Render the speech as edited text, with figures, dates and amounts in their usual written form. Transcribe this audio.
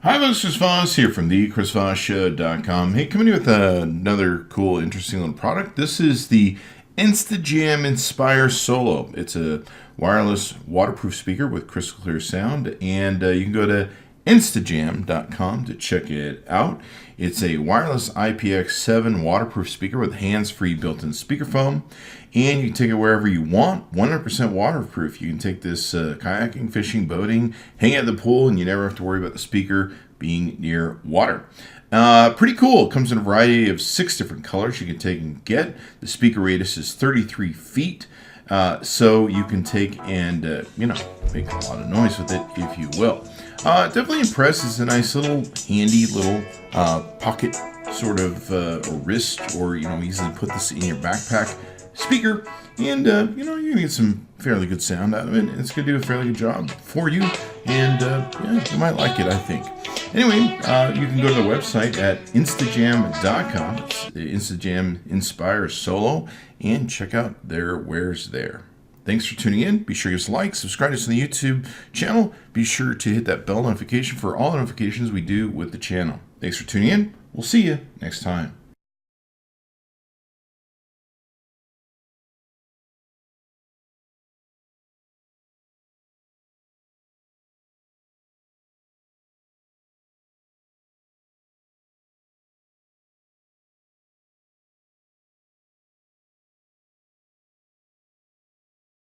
Hi, this is Chris Voss here from the ChrisVossShow.com. Hey, coming in with another cool, interesting little product. This is the NstaJam Nspire Solo. It's a wireless waterproof speaker with crystal clear sound, and you can go to NstaJam.com to check it out. It's a wireless IPX7 waterproof speaker with hands-free built-in speakerphone, and you can take it wherever you want. 100% waterproof. You can take this kayaking, fishing, boating, hang out at the pool, and you never have to worry about the speaker being near water. Pretty cool. It comes in a variety of 6 different colors you can take and get. The speaker radius is 33 feet. So you can take and, make a lot of noise with it, if you will. Definitely impressed. It's a nice little, handy little pocket sort of or wrist, or, easily put this in your backpack speaker. And, you're going to get some fairly good sound out of it. It's going to do a fairly good job for you. And, you might like it, I think. Anyway, you can go to the website at NstaJam.com. It's the NstaJam Nspire Solo, and check out their wares there. Thanks for tuning in. Be sure to give us a like, subscribe to us on the YouTube channel. Be sure to hit that bell notification for all the notifications we do with the channel. Thanks for tuning in. We'll see you next time.